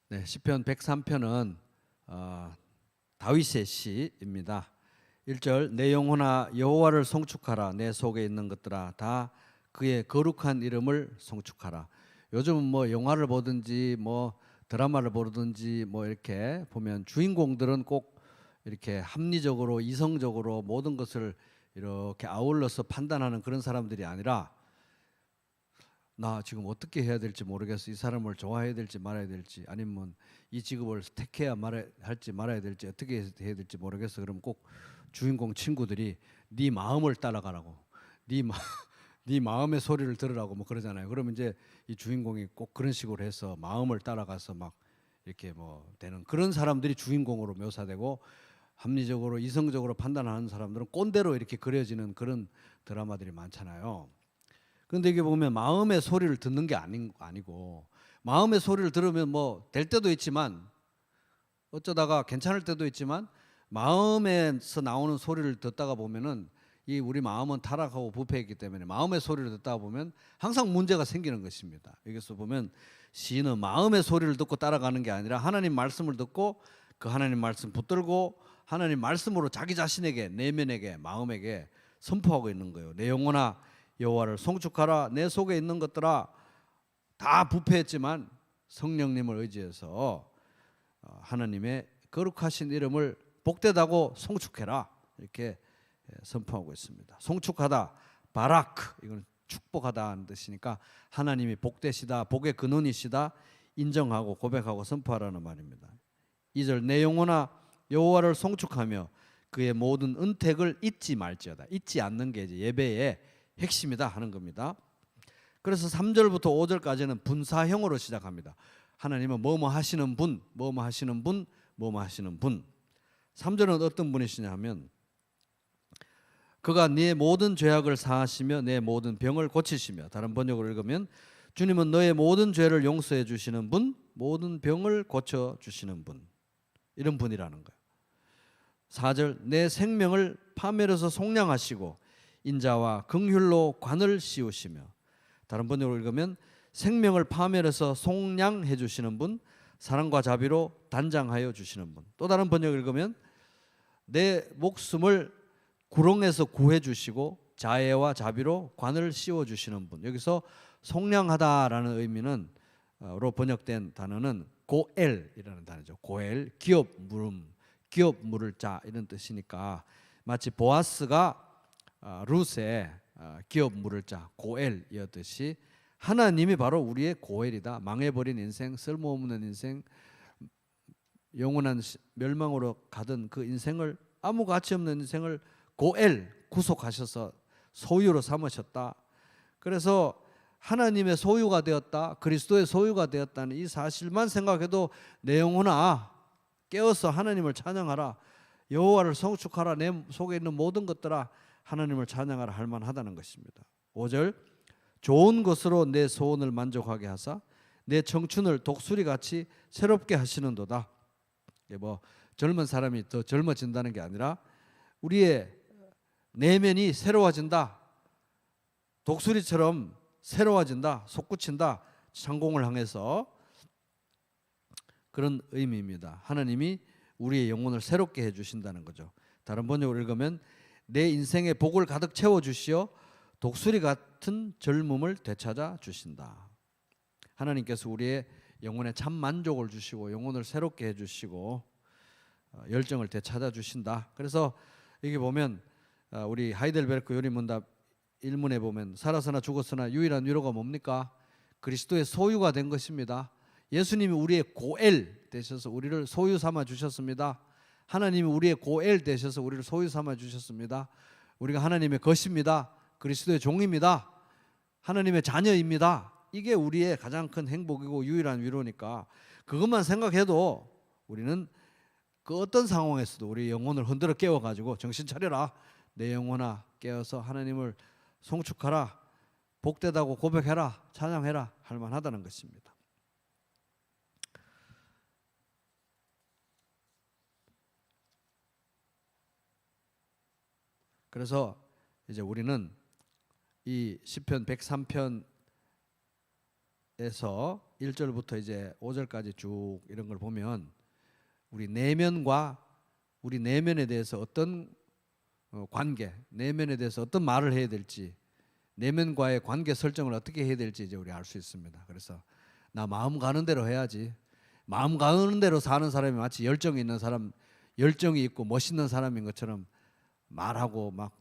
네, 시편 103편은 다윗의 시입니다. 1절 내 영혼아 여호와를 송축하라. 내 속에 있는 것들아 다 그의 거룩한 이름을 송축하라. 요즘은 뭐 영화를 보든지 뭐 드라마를 보든지 뭐 이렇게 보면 주인공들은 꼭 이렇게 합리적으로 이성적으로 모든 것을 이렇게 아울러서 판단하는 그런 사람들이 아니라 나 지금 어떻게 해야 될지 모르겠어. 이 사람을 좋아해야 될지 말아야 될지, 아니면 이 직업을 택해야 말아야 할지 말아야 될지, 어떻게 해야 될지 모르겠어. 그럼 꼭 주인공 친구들이 네 마음을 따라가라고, 네, 네 마음의 소리를 들으라고 뭐 그러잖아요. 그러면 이제 이 주인공이 꼭 그런 식으로 해서 마음을 따라가서 막 이렇게 뭐 되는 그런 사람들이 주인공으로 묘사되고, 합리적으로 이성적으로 판단하는 사람들은 꼰대로 이렇게 그려지는 그런 드라마들이 많잖아요. 그런데 이게 보면 마음의 소리를 듣는 게 아니고, 마음의 소리를 들으면 뭐 될 때도 있지만 어쩌다가 괜찮을 때도 있지만, 마음에서 나오는 소리를 듣다가 보면은 이 우리 마음은 타락하고 부패했기 때문에 마음의 소리를 듣다가 보면 항상 문제가 생기는 것입니다. 여기서 보면 시인은 마음의 소리를 듣고 따라가는 게 아니라 하나님 말씀을 듣고 그 하나님 말씀 붙들고 하나님 말씀으로 자기 자신에게, 내면에게, 마음에게 선포하고 있는 거예요. 내 영혼아 여호와를 송축하라. 내 속에 있는 것들아 다 부패했지만 성령님을 의지해서 하나님의 거룩하신 이름을 복되다고 송축해라. 이렇게 선포하고 있습니다. 송축하다, 바라크, 이건 축복하다는 뜻이니까 하나님이 복되시다, 복의 근원이시다 인정하고 고백하고 선포하라는 말입니다. 2절 내 영혼아 여호와를 송축하며 그의 모든 은택을 잊지 말지어다. 잊지 않는 게 이제 예배의 핵심이다 하는 겁니다. 그래서 3절부터 5절까지는 분사형으로 시작합니다. 하나님은 뭐뭐 하시는 분, 뭐뭐 하시는 분, 뭐뭐 하시는 분. 3절은 어떤 분이시냐 하면 그가 네 모든 죄악을 사하시며 내 모든 병을 고치시며, 다른 번역으로 읽으면 주님은 너의 모든 죄를 용서해 주시는 분, 모든 병을 고쳐 주시는 분, 이런 분이라는 거예요. 4절 내 생명을 파멸해서 속량하시고 인자와 긍휼로 관을 씌우시며, 다른 번역으로 읽으면 생명을 파멸해서 속량해 주시는 분, 사랑과 자비로 단장하여 주시는 분. 또 다른 번역을 읽으면 내 목숨을 구렁에서 구해 주시고 자애와 자비로 관을 씌워 주시는 분. 여기서 속량하다라는 의미는 로 번역된 단어는 고엘이라는 단어죠. 고엘, 기업 물음, 기업 물을 자, 이런 뜻이니까 마치 보아스가 룻의 기업 물을 자 고엘이었듯이 하나님이 바로 우리의 고엘이다. 망해버린 인생, 쓸모없는 인생, 영원한 멸망으로 가던 그 인생을, 아무 가치 없는 인생을 고엘, 구속하셔서 소유로 삼으셨다. 그래서 하나님의 소유가 되었다, 그리스도의 소유가 되었다는 이 사실만 생각해도 내 영혼아 깨어서 하나님을 찬양하라. 여호와를 송축하라. 내 속에 있는 모든 것들아 하나님을 찬양하라 할 만하다는 것입니다. 5절 좋은 것으로 내 소원을 만족하게 하사 내 청춘을 독수리같이 새롭게 하시는도다. 뭐 젊은 사람이 더 젊어진다는 게 아니라 우리의 내면이 새로워진다, 독수리처럼 새로워진다, 솟구친다, 창공을 향해서, 그런 의미입니다. 하나님이 우리의 영혼을 새롭게 해주신다는 거죠. 다른 번역으로 읽으면 내 인생에 복을 가득 채워주시어 독수리 같은 젊음을 되찾아 주신다. 하나님께서 우리의 영혼에 참 만족을 주시고 영혼을 새롭게 해주시고 열정을 되찾아 주신다. 그래서 여기 보면 우리 하이델베르크 요리문답 1문에 보면 살아서나 죽었으나 유일한 위로가 뭡니까? 그리스도의 소유가 된 것입니다. 예수님이 우리의 고엘 되셔서 우리를 소유 삼아 주셨습니다. 하나님이 우리의 고엘 되셔서 우리를 소유 삼아 주셨습니다. 우리가 하나님의 것입니다. 그리스도의 종입니다. 하나님의 자녀입니다. 이게 우리의 가장 큰 행복이고 유일한 위로니까 그것만 생각해도 우리는 그 어떤 상황에서도 우리 영혼을 흔들어 깨워가지고 정신 차려라, 내 영혼아 깨어서 하나님을 송축하라, 복되다고 고백해라, 찬양해라 할 만하다는 것입니다. 그래서 이제 우리는 이 시편 103편 에서 1절부터 이제 5절까지 쭉 이런 걸 보면 우리 내면과 우리 내면에 대해서 어떤 관계, 내면에 대해서 어떤 말을 해야 될지, 내면과의 관계 설정을 어떻게 해야 될지 이제 우리 알 수 있습니다. 그래서 나 마음 가는 대로 해야지. 마음 가는 대로 사는 사람이 마치 열정이 있는 사람, 열정이 있고 멋있는 사람인 것처럼 말하고 막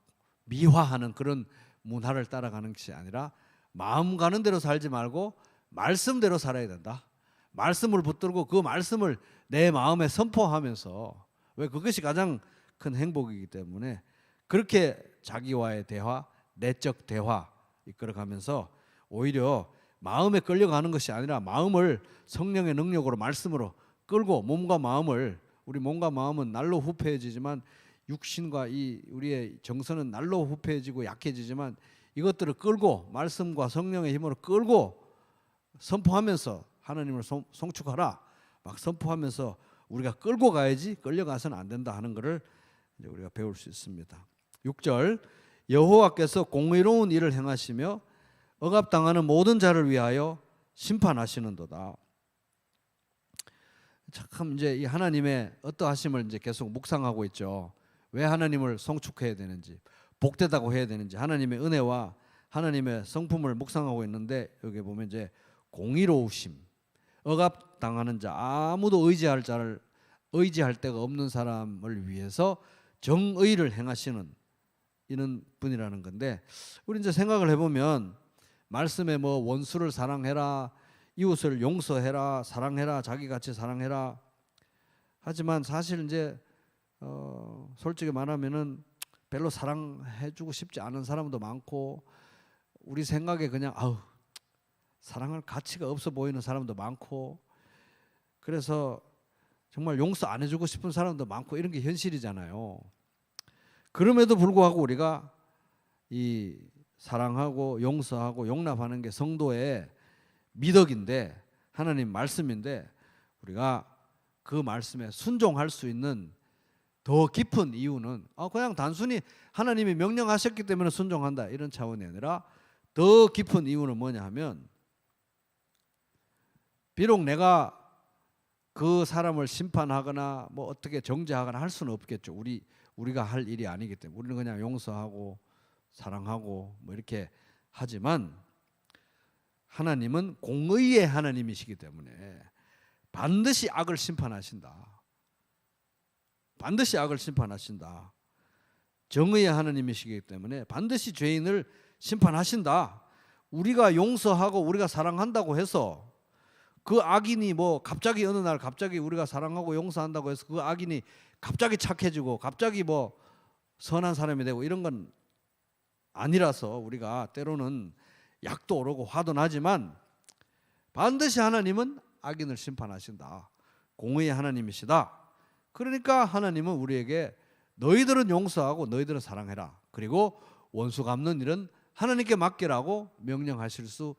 미화하는 그런 문화를 따라가는 것이 아니라 마음 가는 대로 살지 말고 말씀대로 살아야 된다. 말씀을 붙들고 그 말씀을 내 마음에 선포하면서, 왜 그것이 가장 큰 행복이기 때문에 그렇게 자기와의 대화, 내적 대화 이끌어가면서 오히려 마음에 끌려가는 것이 아니라 마음을 성령의 능력으로 말씀으로 끌고 몸과 마음을, 우리 몸과 마음은 날로 후패해지지만 육신과 이 우리의 정서는 날로 후패해지고 약해지지만 이것들을 끌고 말씀과 성령의 힘으로 끌고 선포하면서 하나님을 송축하라 막 선포하면서 우리가 끌고 가야지 끌려가서는 안 된다 하는 것을 이제 우리가 배울 수 있습니다. 6절 여호와께서 공의로운 일을 행하시며 억압당하는 모든 자를 위하여 심판하시는도다. 참 이제 이 하나님의 어떠하심을 이제 계속 묵상하고 있죠. 왜 하나님을 송축해야 되는지, 복되다고 해야 되는지, 하나님의 은혜와 하나님의 성품을 묵상하고 있는데 여기 보면 이제 공의로우심, 억압당하는 자, 아무도 의지할 데가 없는 사람을 위해서 정의를 행하시는 이런 분이라는 건데, 우리 이제 생각을 해보면 말씀에 뭐 원수를 사랑해라, 이웃을 용서해라, 사랑해라, 자기같이 사랑해라 하지만 사실 이제 솔직히 말하면은 별로 사랑해주고 싶지 않은 사람도 많고 우리 생각에 그냥 사랑할 가치가 없어 보이는 사람도 많고 그래서 정말 용서 안 해주고 싶은 사람도 많고 이런 게 현실이잖아요. 그럼에도 불구하고 우리가 이 사랑하고 용서하고 용납하는 게 성도의 미덕인데 하나님 말씀인데 우리가 그 말씀에 순종할 수 있는 더 깊은 이유는 그냥 단순히 하나님이 명령하셨기 때문에 순종한다 이런 차원이 아니라 더 깊은 이유는 뭐냐 하면 비록 내가 그 사람을 심판하거나 뭐 어떻게 정죄하거나 할 수는 없겠죠. 우리가 할 일이 아니기 때문에 우리는 그냥 용서하고 사랑하고 뭐 이렇게 하지만 하나님은 공의의 하나님이시기 때문에 반드시 악을 심판하신다. 반드시 악을 심판하신다. 정의의 하나님이시기 때문에 반드시 죄인을 심판하신다. 우리가 용서하고 우리가 사랑한다고 해서 그 악인이 뭐 갑자기 어느 날 갑자기 우리가 사랑하고 용서한다고 해서 그 악인이 갑자기 착해지고 갑자기 뭐 선한 사람이 되고 이런 건 아니라서 우리가 때로는 약도 오르고 화도 나지만 반드시 하나님은 악인을 심판하신다. 공의의 하나님이시다. 그러니까 하나님은 우리에게 너희들은 용서하고 너희들은 사랑해라. 그리고 원수 갚는 일은 하나님께 맡기라고 명령하실 수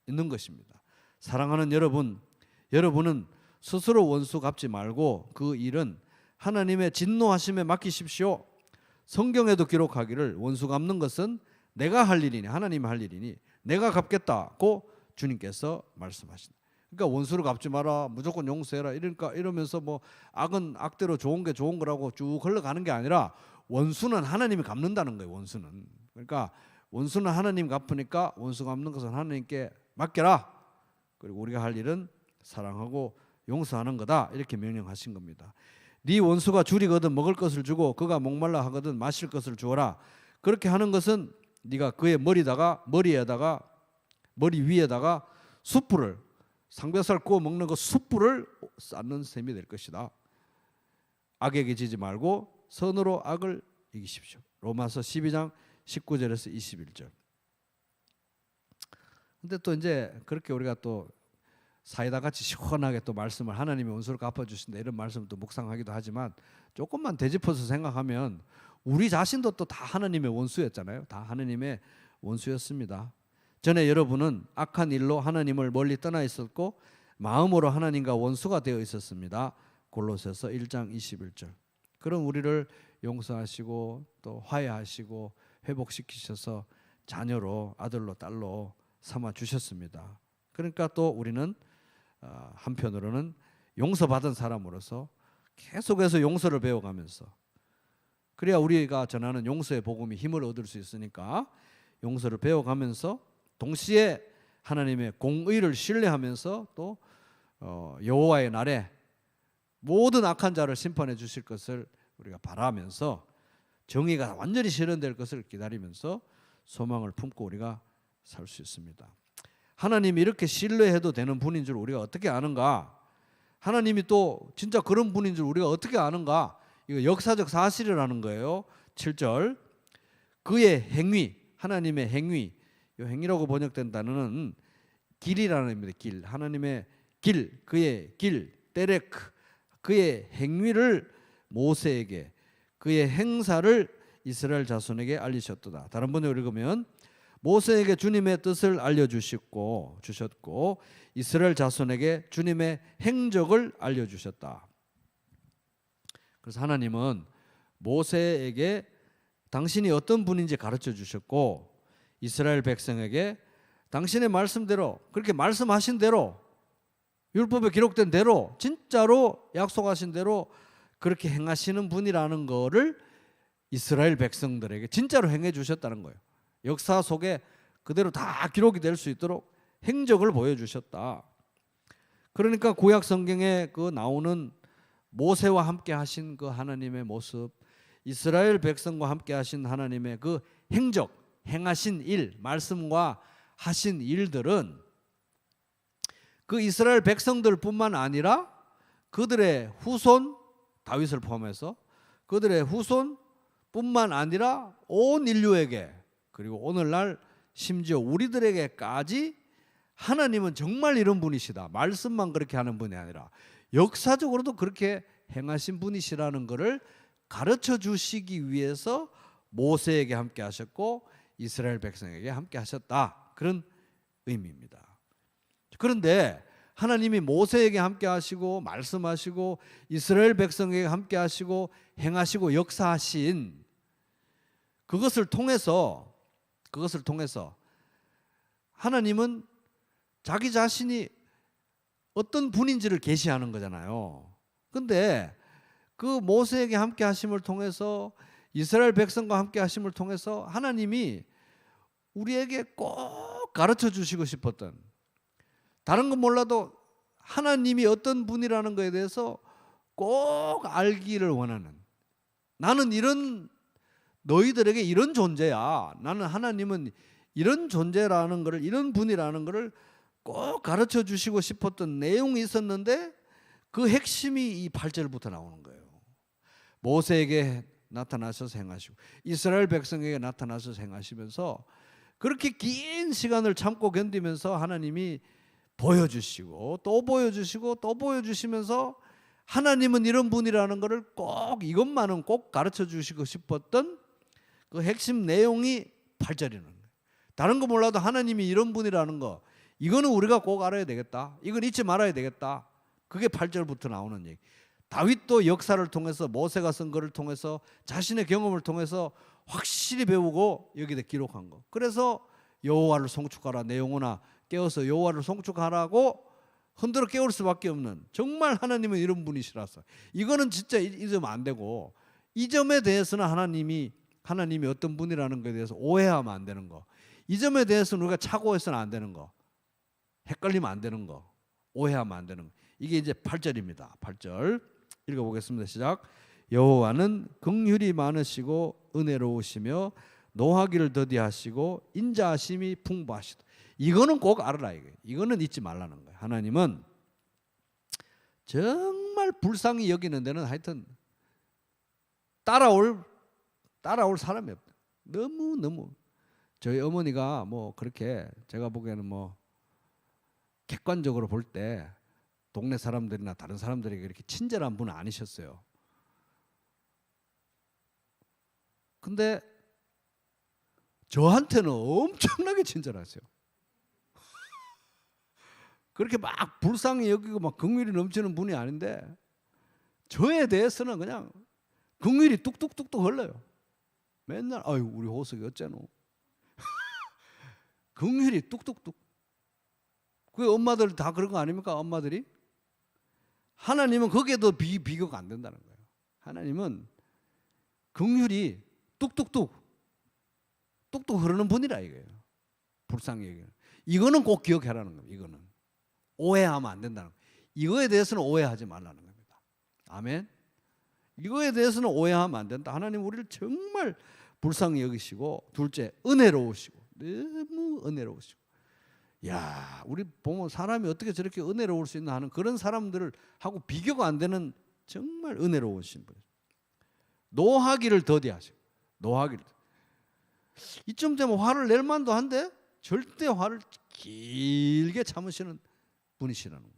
있는 것입니다. 사랑하는 여러분은 스스로 원수 갚지 말고 그 일은 하나님의 진노하심에 맡기십시오. 성경에도 기록하기를 원수 갚는 것은 내가 할 일이니 하나님이 할 일이니 내가 갚겠다고 주님께서 말씀하신다. 그러니까 원수를 갚지 마라, 무조건 용서해라 이러면서 뭐 악은 악대로 좋은 게 좋은 거라고 쭉 흘러가는 게 아니라 원수는 하나님이 갚는다는 거예요. 원수는. 그러니까 원수는 하나님 갚으니까 원수 갚는 것은 하나님께 맡겨라. 그리고 우리가 할 일은 사랑하고 용서하는 거다. 이렇게 명령하신 겁니다. 네 원수가 줄이거든 먹을 것을 주고 그가 목말라 하거든 마실 것을 주어라. 그렇게 하는 것은 네가 그의 머리 위에다가 숯불을 상벼살 구워 먹는 그 숯불을 쌓는 셈이 될 것이다. 악에게 지지 말고 선으로 악을 이기십시오. 로마서 12장 19절에서 21절. 근데 또 이제 그렇게 우리가 또 사이다 같이 시원하게 또 말씀을 하나님의 원수를 갚아주신다 이런 말씀을 또 묵상하기도 하지만 조금만 되짚어서 생각하면 우리 자신도 또 다 하나님의 원수였잖아요. 다 하나님의 원수였습니다. 전에 여러분은 악한 일로 하나님을 멀리 떠나 있었고 마음으로 하나님과 원수가 되어 있었습니다. 골로새서 1장 21절. 그럼 우리를 용서하시고 또 화해하시고 회복시키셔서 자녀로 아들로 딸로 삼아 주셨습니다. 그러니까 또 우리는 한편으로는 용서받은 사람으로서 계속해서 용서를 배워가면서, 그래야 우리가 전하는 용서의 복음이 힘을 얻을 수 있으니까 용서를 배워가면서 동시에 하나님의 공의를 신뢰하면서 또 여호와의 날에 모든 악한 자를 심판해 주실 것을 우리가 바라면서 정의가 완전히 실현될 것을 기다리면서 소망을 품고 우리가 살 수 있습니다. 하나님이 이렇게 신뢰해도 되는 분인 줄 우리가 어떻게 아는가? 하나님이 또 진짜 그런 분인 줄 우리가 어떻게 아는가? 이거 역사적 사실이라는 거예요. 7절 그의 행위, 하나님의 행위, 이 행위라고 번역된 단어는 길이라는 의미입니다. 길, 하나님의 길, 그의 길, 때레크, 그의 행위를 모세에게, 그의 행사를 이스라엘 자손에게 알리셨도다. 다른 번역으로 읽으면 모세에게 주님의 뜻을 알려주셨고 이스라엘 자손에게 주님의 행적을 알려주셨다. 그래서 하나님은 모세에게 당신이 어떤 분인지 가르쳐 주셨고 이스라엘 백성에게 당신의 말씀대로, 그렇게 말씀하신 대로, 율법에 기록된 대로 진짜로 약속하신 대로 그렇게 행하시는 분이라는 거를 이스라엘 백성들에게 진짜로 행해 주셨다는 거예요. 역사 속에 그대로 다 기록이 될 수 있도록 행적을 보여주셨다. 그러니까 구약 성경에 그 나오는 모세와 함께 하신 그 하나님의 모습, 이스라엘 백성과 함께 하신 하나님의 그 행적, 행하신 일, 말씀과 하신 일들은 그 이스라엘 백성들뿐만 아니라 그들의 후손, 다윗을 포함해서 그들의 후손뿐만 아니라 온 인류에게, 그리고 오늘날 심지어 우리들에게까지 하나님은 정말 이런 분이시다. 말씀만 그렇게 하는 분이 아니라 역사적으로도 그렇게 행하신 분이시라는 것을 가르쳐 주시기 위해서 모세에게 함께 하셨고 이스라엘 백성에게 함께 하셨다. 그런 의미입니다. 그런데 하나님이 모세에게 함께 하시고 말씀하시고 이스라엘 백성에게 함께 하시고 행하시고 역사하신 그것을 통해서 하나님은 자기 자신이 어떤 분인지를 계시하는 거잖아요. 근데 그 모세에게 함께 하심을 통해서 이스라엘 백성과 함께 하심을 통해서 하나님이 우리에게 꼭 가르쳐 주시고 싶었던, 다른 건 몰라도 하나님이 어떤 분이라는 것에 대해서 꼭 알기를 원하는, 나는 이런, 너희들에게 이런 존재야, 나는 하나님은 이런 존재라는 것을, 이런 분이라는 것을 꼭 가르쳐 주시고 싶었던 내용이 있었는데 그 핵심이 이 8절부터 나오는 거예요. 모세에게 나타나셔서 행하시고 이스라엘 백성에게 나타나셔서 행하시면서 그렇게 긴 시간을 참고 견디면서 하나님이 보여주시고 또 보여주시고 또 보여주시면서 하나님은 이런 분이라는 것을 꼭, 이것만은 꼭 가르쳐 주시고 싶었던 그 핵심 내용이 8절이라는 거예요. 다른 거 몰라도 하나님이 이런 분이라는 거, 이거는 우리가 꼭 알아야 되겠다, 이건 잊지 말아야 되겠다, 그게 8절부터 나오는 얘기. 다윗도 역사를 통해서, 모세가 쓴 것을 통해서, 자신의 경험을 통해서 확실히 배우고 여기다 기록한 거. 그래서 여호와를 송축하라, 내 영혼아 깨어서 여호와를 송축하라고 흔들어 깨울 수밖에 없는, 정말 하나님은 이런 분이시라서 이거는 진짜 잊으면 안 되고, 이 점에 대해서는 하나님이 어떤 분이라는 것에 대해서 오해하면 안 되는 거, 이 점에 대해서는 우리가 착오해서는 안 되는 거, 헷갈리면 안 되는 거, 오해하면 안 되는 거. 이게 이제 8절입니다. 8절 읽어보겠습니다. 시작. 여호와는 긍휼이 많으시고 은혜로우시며 노하기를 더디하시고 인자하심이 풍부하시다. 이거는 꼭 알아라. 이거는 잊지 말라는 거예요. 하나님은 정말 불쌍히 여기는 데는 하여튼 따라올 사람이 없다. 너무 저희 어머니가 뭐 그렇게 제가 보기에는 뭐 객관적으로 볼 때 동네 사람들이나 다른 사람들에게 이렇게 친절한 분은 아니셨어요. 근데 저한테는 엄청나게 친절하세요. 그렇게 막 불쌍히 여기고 막 긍휼이 넘치는 분이 아닌데 저에 대해서는 그냥 긍휼이 뚝뚝뚝뚝 흘러요. 맨날 아유 우리 호석이 어째노. 긍휼이 뚝뚝뚝. 그 엄마들 다 그런 거 아닙니까? 엄마들이. 하나님은 거기에 더 비교가 안 된다는 거예요. 하나님은 긍휼이 뚝뚝뚝 흐르는 분이라 이거예요. 불쌍히 얘기해요. 이거는 꼭 기억해라는 겁니다. 이거는 오해하면 안 된다는 거예요. 이거에 대해서는 오해하지 말라는 겁니다. 아멘. 이거에 대해서는 오해하면 안 된다. 하나님 우리를 정말 불쌍히 여기시고, 둘째 은혜로우시고, 너무 은혜로우시고. 야, 우리 보면 사람이 어떻게 저렇게 은혜로울 수 있나 하는 그런 사람들을 하고 비교가 안 되는 정말 은혜로우신 분. 노하기를 더디하시고, 노하기를. 이쯤 되면 화를 낼 만도 한데 절대 화를 길게 참으시는 분이시라는 거예요.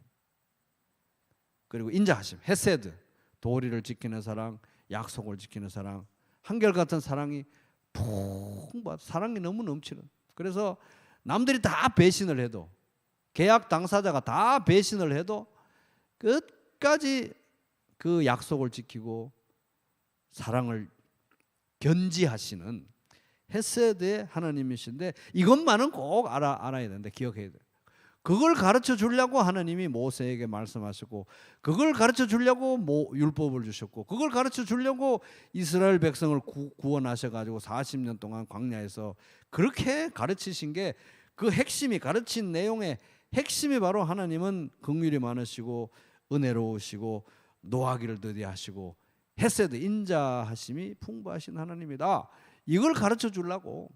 그리고 인자하심, 헤세드, 도리를 지키는 사랑, 약속을 지키는 사랑, 한결같은 사랑이 풍부한 사랑이 너무 넘치는. 그래서 남들이 다 배신을 해도, 계약 당사자가 다 배신을 해도 끝까지 그 약속을 지키고 사랑을 견지하시는 헤세드의 하나님이신데, 이것만은 꼭 알아야 되는데, 기억해야 돼요. 그걸 가르쳐 주려고 하나님이 모세에게 말씀하셨고, 그걸 가르쳐 주려고 율법을 주셨고, 그걸 가르쳐 주려고 이스라엘 백성을 구원하셔가지고 40년 동안 광야에서 그렇게 가르치신 게, 그 핵심이, 가르친 내용의 핵심이 바로 하나님은 긍휼이 많으시고 은혜로우시고 노하기를 더디하시고 헤세드, 인자하심이 풍부하신 하나님이다. 이걸 가르쳐 주려고.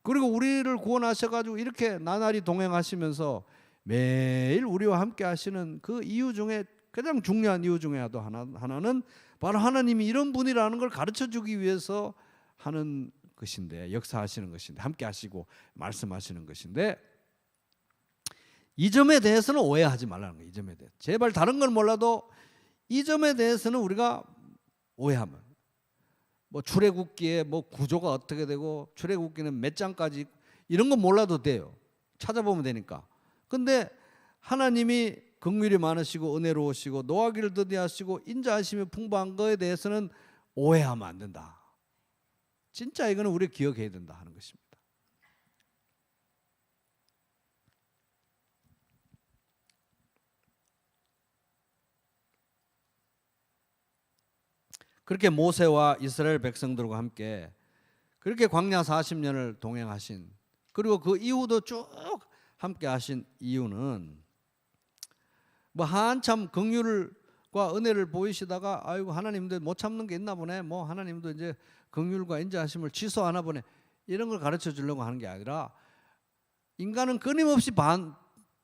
그리고 우리를 구원하셔가지고 이렇게 나날이 동행하시면서 매일 우리와 함께 하시는 그 이유 중에 가장 중요한 이유 중에 하나는 바로 하나님이 이런 분이라는 걸 가르쳐 주기 위해서 하는 것인데, 역사하시는 것인데, 함께 하시고 말씀하시는 것인데, 이 점에 대해서는 오해하지 말라는 거예요. 이 점에 대해서 제발 다른 걸 몰라도 이 점에 대해서는 우리가 오해하면, 뭐 출애굽기에 뭐 구조가 어떻게 되고 출애굽기는 몇 장까지 이런 건 몰라도 돼요. 찾아보면 되니까. 근데 하나님이 긍휼이 많으시고 은혜로우시고 노하기를 더디하시고 인자하심이 풍부한 거에 대해서는 오해하면 안 된다. 진짜 이거는 우리 기억해야 된다 하는 것입니다. 그렇게 모세와 이스라엘 백성들과 함께 그렇게 광야 40년을 동행하신, 그리고 그 이후도 쭉 함께 하신 이유는 뭐 한참 긍휼과 은혜를 보이시다가 아이고 하나님도 못 참는 게 있나 보네, 뭐 하나님도 이제 긍휼과 인자하심을 취소하나 보네, 이런 걸 가르쳐 주려고 하는 게 아니라, 인간은 끊임없이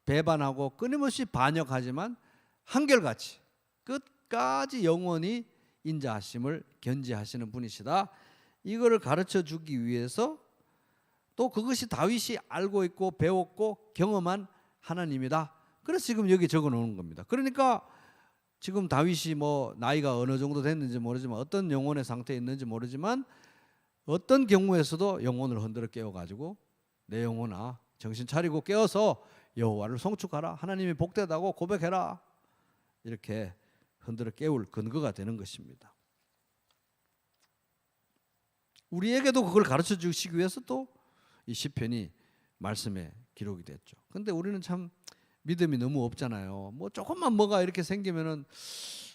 배반하고 끊임없이 반역하지만 한결같이 끝까지 영원히 인자하심을 견지하시는 분이시다. 이거를 가르쳐 주기 위해서, 또 그것이 다윗이 알고 있고 배웠고 경험한 하나님이다. 그래서 지금 여기 적어 놓은 겁니다. 그러니까 지금 다윗이 뭐 나이가 어느 정도 됐는지 모르지만, 어떤 영혼의 상태에 있는지 모르지만, 어떤 경우에서도 영혼을 흔들어 깨워가지고 내 영혼아 정신 차리고 깨어서 여호와를 송축하라, 하나님이 복되다고 고백해라, 이렇게 흔들어 깨울 근거가 되는 것입니다. 우리에게도 그걸 가르쳐 주시기 위해서 또 이 시편이 말씀에 기록이 됐죠. 근데 우리는 참 믿음이 너무 없잖아요. 뭐 조금만 뭐가 이렇게 생기면은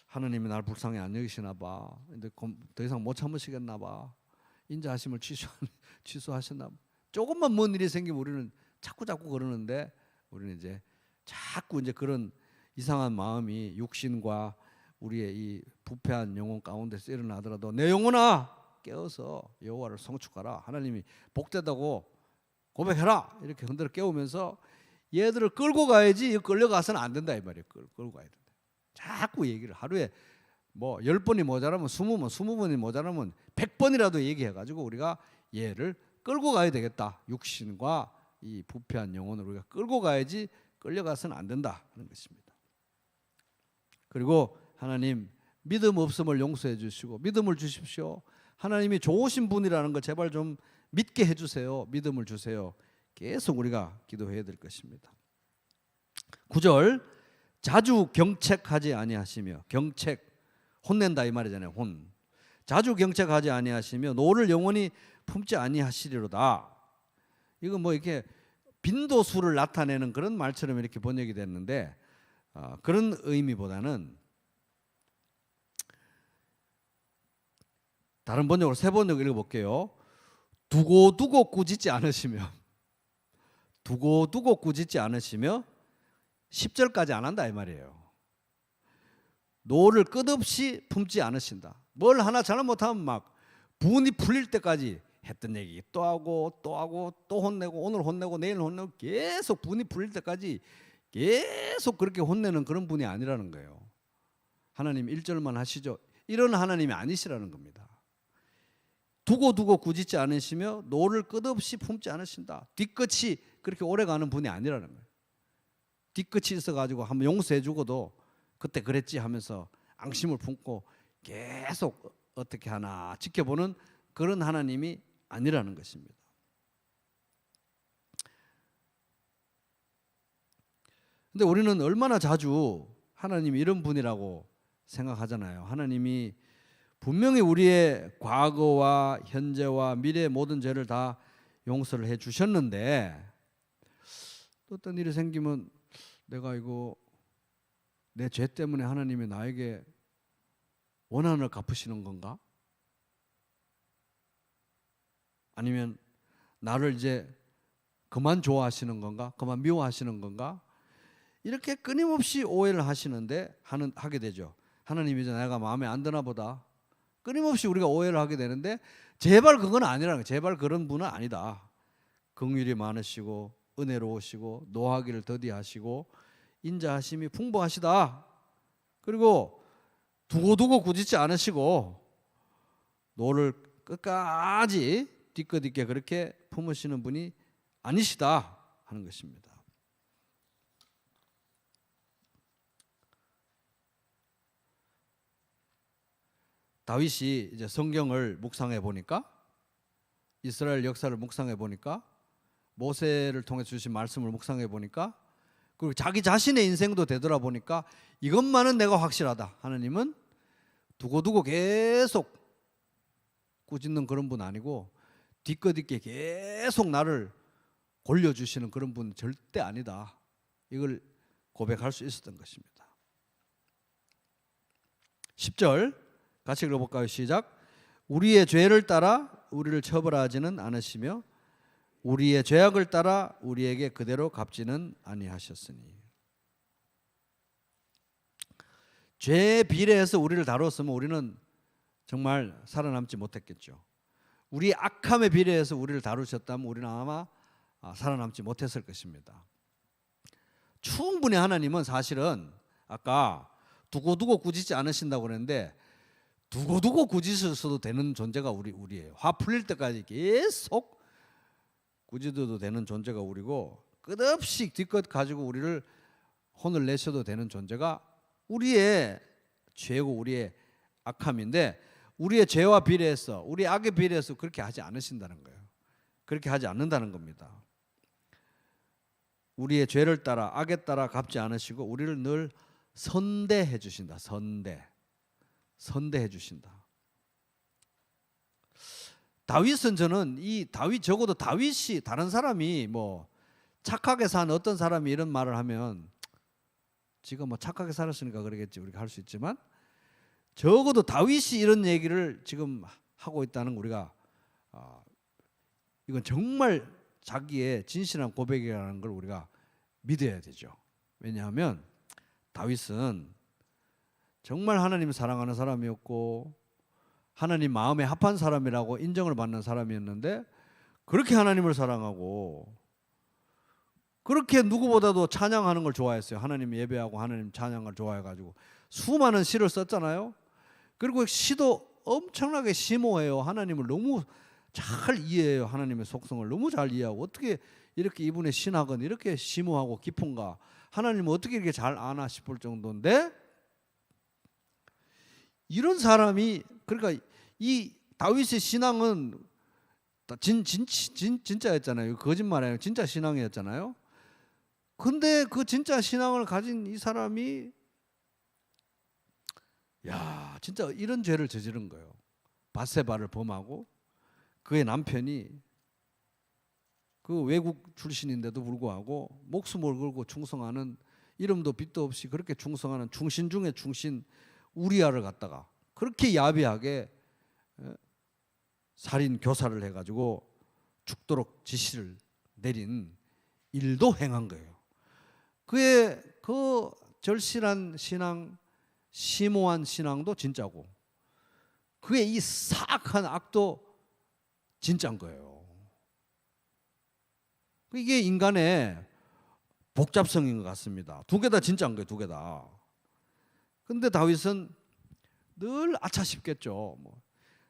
하나님이 날 불쌍히 안 여기시나 봐, 근데 더 이상 못 참으시겠나 봐, 인자하심을 취소하셨나 봐. 조금만 뭔 일이 생기면 우리는 자꾸 그러는데, 우리는 이제 자꾸 이제 그런 이상한 마음이 육신과 우리의 이 부패한 영혼 가운데서 일어나더라도 내 영혼아 깨어서 여호와를 송축하라, 하나님이 복되다고 고백해라, 이렇게 흔들어 깨우면서 얘들을 끌고 가야지, 끌려가서는 안 된다 이 말이에요. 끌고 가야 된다. 자꾸 얘기를 하루에 뭐 10번이 모자라면 20번이 모자라면 100번이라도 얘기해가지고 우리가 얘를 끌고 가야 되겠다. 육신과 이 부패한 영혼을 우리가 끌고 가야지 끌려가서는 안 된다 하는 것입니다. 그리고 하나님 믿음 없음을 용서해 주시고 믿음을 주십시오. 하나님이 좋으신 분이라는 걸 제발 좀 믿게 해주세요. 믿음을 주세요. 계속 우리가 기도해야 될 것입니다. 9절, 자주 경책하지 아니하시며, 경책 혼낸다 이 말이잖아요. 자주 경책하지 아니하시며 노를 영원히 품지 아니하시리로다. 이거 뭐 이렇게 빈도수를 나타내는 그런 말처럼 이렇게 번역이 됐는데 그런 의미보다는 다른 번역으로 새 번역 읽어볼게요. 두고두고 꾸짖지 않으시며 두고두고 꾸짖지 않으시며 10절까지 안 한다 이 말이에요. 노를 끝없이 품지 않으신다. 뭘 하나 잘못하면 막 분이 풀릴 때까지 했던 얘기 또 하고 또 하고 또 혼내고 오늘 혼내고 내일 혼내고 계속 분이 풀릴 때까지 계속 그렇게 혼내는 그런 분이 아니라는 거예요. 하나님 1절만 하시죠. 이런 하나님이 아니시라는 겁니다. 두고두고 꾸짖지 않으시며 노를 끝없이 품지 않으신다. 뒤끝이 그렇게 오래가는 분이 아니라는 거예요. 뒤끝이 있어가지고 한번 용서해 주고도 그때 그랬지 하면서 앙심을 품고 계속 어떻게 하나 지켜보는 그런 하나님이 아니라는 것입니다. 근데 우리는 얼마나 자주 하나님이 이런 분이라고 생각하잖아요. 하나님이 분명히 우리의 과거와 현재와 미래의 모든 죄를 다 용서를 해 주셨는데 또 어떤 일이 생기면 내가 이거 내 죄 때문에 하나님이 나에게 원한을 갚으시는 건가? 아니면 나를 이제 그만 좋아하시는 건가? 그만 미워하시는 건가? 이렇게 끊임없이 오해를 하게 되죠. 하나님이 이제 내가 마음에 안 드나 보다. 끊임없이 우리가 오해를 하게 되는데 제발 그건 아니라는 거예요. 제발 그런 분은 아니다. 긍휼이 많으시고 은혜로우시고 노하기를 더디하시고 인자하심이 풍부하시다. 그리고 두고두고 꾸짖지 않으시고 노를 끝까지 뒤끝 있게 그렇게 품으시는 분이 아니시다 하는 것입니다. 다윗이 이제 성경을 묵상해 보니까 이스라엘 역사를 묵상해 보니까 모세를 통해 주신 말씀을 묵상해 보니까 그리고 자기 자신의 인생도 되돌아보니까 이것만은 내가 확실하다. 하나님은 두고두고 계속 꾸짖는 그런 분 아니고 뒤끝 있게 계속 나를 골려주시는 그런 분 절대 아니다. 이걸 고백할 수 있었던 것입니다. 10절 같이 읽어볼까요? 시작. 우리의 죄를 따라 우리를 처벌하지는 않으시며 우리의 죄악을 따라 우리에게 그대로 갚지는 아니하셨으니. 죄에 비례해서 우리를 다뤘으면 우리는 정말 살아남지 못했겠죠. 우리의 악함에 비례해서 우리를 다루셨다면 우리는 아마 살아남지 못했을 것입니다. 충분히 하나님은 사실은 아까 두고두고 꾸짖지 않으신다고 그랬는데 두고두고 꾸짖어서도 되는 존재가 우리예요. 화 풀릴 때까지 계속 꾸짖어도 되는 존재가 우리고 끝없이 뒤끝 가지고 우리를 혼을 내셔도 되는 존재가 우리의 죄고 우리의 악함인데 우리의 죄와 비례해서 우리 악에 비례해서 그렇게 하지 않으신다는 거예요. 그렇게 하지 않는다는 겁니다. 우리의 죄를 따라 악에 따라 갚지 않으시고 우리를 늘 선대해 주신다. 선대해 주신다. 다윗은 저는 적어도 다윗이 다른 사람이 뭐 착하게 산 어떤 사람이 이런 말을 하면 지가 뭐 착하게 살았으니까 그러겠지 우리가 할 수 있지만 적어도 다윗이 이런 얘기를 지금 하고 있다는 우리가 이건 정말 자기의 진실한 고백이라는 걸 우리가 믿어야 되죠. 왜냐하면 다윗은 정말 하나님 사랑하는 사람이었고 하나님 마음에 합한 사람이라고 인정을 받는 사람이었는데 그렇게 하나님을 사랑하고 그렇게 누구보다도 찬양하는 걸 좋아했어요. 하나님 예배하고 하나님 찬양을 좋아해가지고 수많은 시를 썼잖아요. 그리고 시도 엄청나게 심오해요. 하나님을 너무 잘 이해해요. 하나님의 속성을 너무 잘 이해하고 어떻게 이렇게 이분의 신학은 이렇게 심오하고 깊은가, 하나님은 어떻게 이렇게 잘 아나 싶을 정도인데 이런 사람이, 그러니까 이 다윗의 신앙은 진짜였잖아요. 거짓말이에요. 진짜 신앙이었잖아요. 근데 그 진짜 신앙을 가진 이 사람이 진짜 이런 죄를 저지른 거예요. 밧세바를 범하고 그의 남편이 그 외국 출신인데도 불구하고 목숨을 걸고 충성하는, 이름도 빛도 없이 그렇게 충성하는 충신 중에 충신 우리아를 갖다가 그렇게 야비하게 살인 교사를 해가지고 죽도록 지시를 내린 일도 행한 거예요. 그의 그 절실한 신앙, 심오한 신앙도 진짜고, 그의 이 사악한 악도 진짜인 거예요. 이게 인간의 복잡성인 것 같습니다. 두 개 다 진짜인 거예요, 두 개 다. 근데 다윗은 늘 아차 싶겠죠.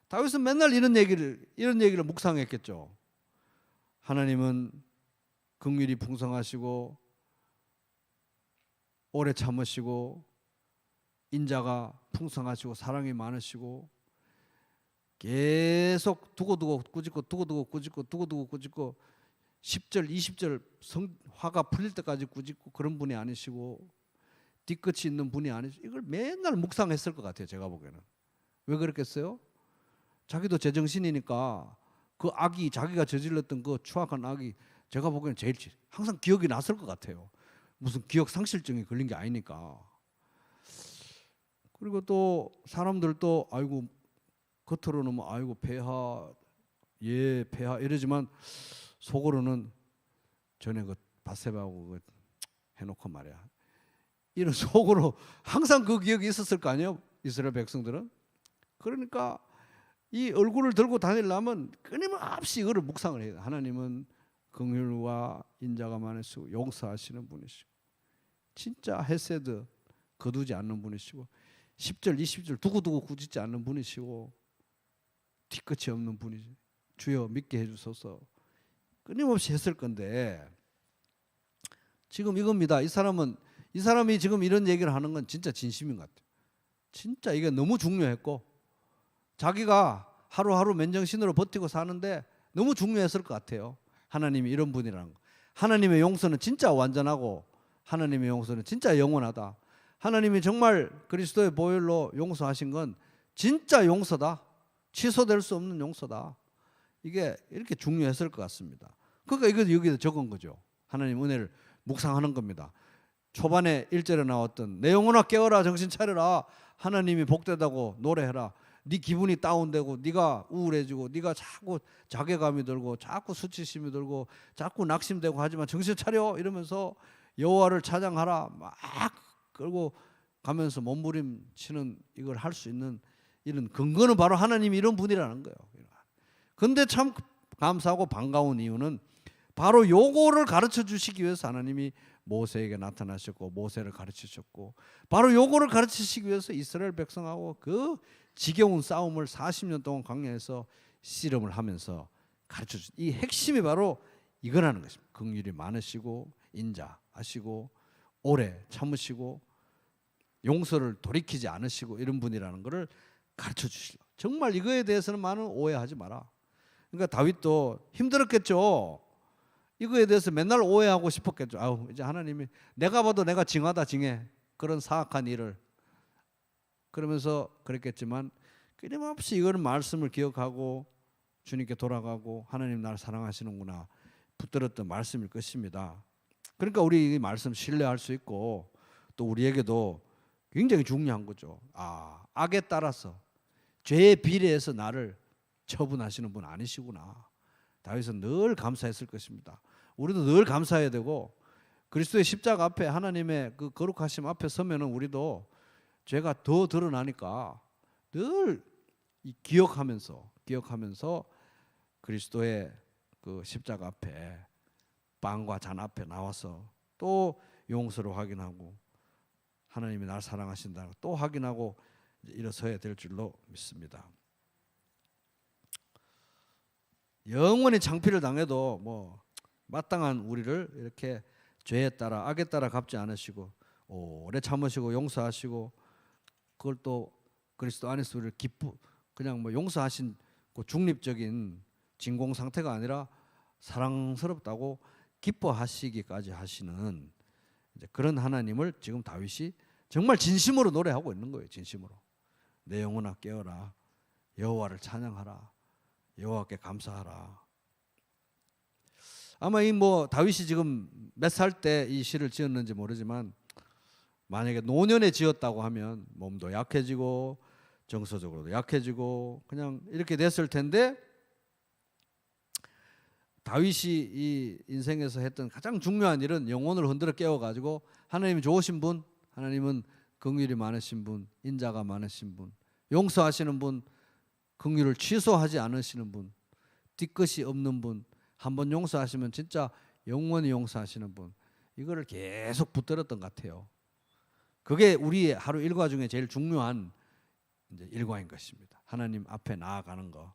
다윗은 맨날 이런 얘기를 묵상했겠죠. 하나님은 긍휼이 풍성하시고 오래 참으시고 인자가 풍성하시고 사랑이 많으시고 계속 두고두고 꾸짖고 10절 20절 화가 풀릴 때까지 꾸짖고 그런 분이 아니시고 뒤끝이 있는 분이 아니시고, 이걸 맨날 묵상했을 것 같아요. 제가 보기에는. 왜 그랬겠어요? 자기도 제정신이니까 그 악이, 자기가 저질렀던 그 추악한 악이 제가 보기에는 제일 항상 기억이 났을 것 같아요. 무슨 기억 상실증이 걸린 게 아니니까. 그리고 또 사람들도 아이고 겉으로는 뭐 아이고 폐하, 예 폐하 이러지만 속으로는 전에 그 바세바하고 그 해놓고 말이야, 이런 속으로 항상 그 기억이 있었을 거 아니에요, 이스라엘 백성들은. 그러니까 이 얼굴을 들고 다니려면 끊임없이 이거를 묵상을 해요. 하나님은 긍휼과 인자가 많으시고 용서하시는 분이시고 진짜 헤세드 거두지 않는 분이시고 10절 20절 두고두고 꾸짖지 않는 분이시고 뒤끝이 없는 분이시, 주여 믿게 해주소서 끊임없이 했을 건데, 지금 이겁니다. 이 사람이 지금 이런 얘기를 하는 건 진짜 진심인 것 같아요. 진짜 이게 너무 중요했고, 자기가 하루하루 맨정신으로 버티고 사는데 너무 중요했을 것 같아요. 하나님이 이런 분이라는 거. 하나님의 용서는 진짜 완전하고 하나님의 용서는 진짜 영원하다. 하나님이 정말 그리스도의 보혈로 용서하신 건 진짜 용서다. 취소될 수 없는 용서다. 이게 이렇게 중요했을 것 같습니다. 그러니까 이거 여기다 적은 거죠. 하나님 은혜를 묵상하는 겁니다. 초반에 1절에 나왔던 내 영혼아 깨어라 정신 차려라, 하나님이 복되다고 노래해라. 네 기분이 다운되고 네가 우울해지고 네가 자꾸 자괴감이 들고 자꾸 수치심이 들고 자꾸 낙심되고 하지만 정신 차려 이러면서 여호와를 찬양하라 막 끌고 가면서 몸부림치는, 이걸 할 수 있는 이런 근거는 바로 하나님이 이런 분이라는 거예요. 근데 참 감사하고 반가운 이유는 바로 요거를 가르쳐 주시기 위해서 하나님이 모세에게 나타나셨고 모세를 가르치셨고, 바로 요거를 가르치시기 위해서 이스라엘 백성하고 그 지겨운 싸움을 40년 동안 광야에서 씨름을 하면서 가르쳐 주신 이 핵심이 바로 이거라는 것입니다. 긍휼이 많으시고 인자하시고 오래 참으시고 용서를 돌이키지 않으시고 이런 분이라는 것을 가르쳐 주시려. 정말 이거에 대해서는 많은 오해하지 마라. 그러니까 다윗도 힘들었겠죠. 이거에 대해서 맨날 오해하고 싶었겠죠. 아우 이제 하나님이 내가 봐도 내가 징하다 징해 그런 사악한 일을, 그러면서 그랬겠지만 끊임없이 이거는 말씀을 기억하고 주님께 돌아가고 하나님 나를 사랑하시는구나 붙들었던 말씀일 것입니다. 그러니까 우리 이 말씀 신뢰할 수 있고 또 우리에게도 굉장히 중요한 거죠. 악에 따라서 죄에 비례해서 나를 처분하시는 분 아니시구나. 다윗은 늘 감사했을 것입니다. 우리도 늘 감사해야 되고, 그리스도의 십자가 앞에 하나님의 그 거룩하심 앞에 서면은 우리도 죄가 더 드러나니까 늘 기억하면서 그리스도의 그 십자가 앞에 빵과 잔 앞에 나와서 또 용서를 확인하고 하나님이 날 사랑하신다는 걸 또 확인하고 일어서야 될 줄로 믿습니다. 영원히 창피를 당해도 뭐 마땅한 우리를 이렇게 죄에 따라 악에 따라 갚지 않으시고 오래 참으시고 용서하시고, 그걸 또 그리스도 안에서 우리를 그냥 뭐 용서하신 그 중립적인 진공 상태가 아니라 사랑스럽다고 기뻐하시기까지 하시는 이제 그런 하나님을 지금 다윗이 정말 진심으로 노래하고 있는 거예요. 진심으로. 내 영혼아 깨어라, 여호와를 찬양하라, 여호와께 감사하라. 아마 이 뭐 다윗이 지금 몇 살 때 이 시를 지었는지 모르지만 만약에 노년에 지었다고 하면 몸도 약해지고 정서적으로도 약해지고 그냥 이렇게 됐을 텐데, 다윗이 이 인생에서 했던 가장 중요한 일은 영혼을 흔들어 깨워가지고 하나님이 좋으신 분, 하나님은 긍휼이 많으신 분, 인자가 많으신 분, 용서하시는 분, 긍휼을 취소하지 않으시는 분, 뒤끝이 없는 분, 한번 용서하시면 진짜 영원히 용서하시는 분, 이거를 계속 붙들었던 것 같아요. 그게 우리의 하루 일과 중에 제일 중요한 이제 일과인 것입니다. 하나님 앞에 나아가는 거,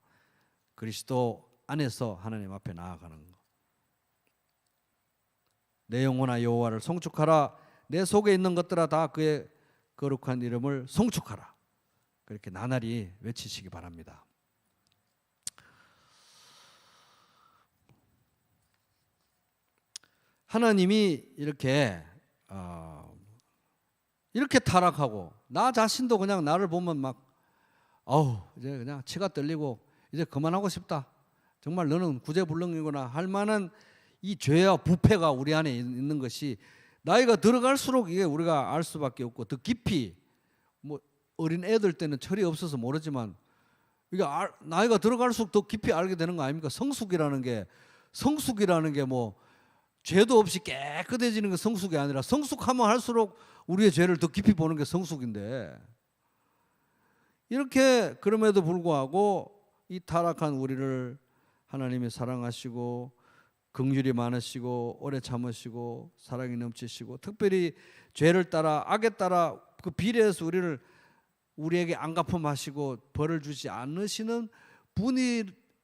그리스도 안에서 하나님 앞에 나아가는 거. 내 영혼아 여호와를 송축하라. 내 속에 있는 것들아 다 그의 거룩한 이름을 송축하라. 그렇게 나날이 외치시기 바랍니다. 하나님이 이렇게 타락하고 나 자신도 그냥 나를 보면 막 이제 그냥 치가 떨리고 이제 그만하고 싶다. 정말 너는 구제불능이구나 할 만한 이 죄와 부패가 우리 안에 있는 것이 나이가 들어갈수록 이게 우리가 알 수밖에 없고, 더 깊이 뭐 어린 애들 때는 철이 없어서 모르지만 이게 나이가 들어갈수록 더 깊이 알게 되는 거 아닙니까? 성숙이라는 게 뭐 죄도 없이 깨끗해지는 게 성숙이 아니라, 성숙하면 할수록 우리의 죄를 더 깊이 보는 게 성숙인데, 이렇게 그럼에도 불구하고 이 타락한 우리를 하나님이 사랑하시고 긍휼이 많으시고 오래 참으시고 사랑이 넘치시고, 특별히 죄를 따라 악에 따라 그 비례해서 우리에게 안갚음하시고 벌을 주지 않으시는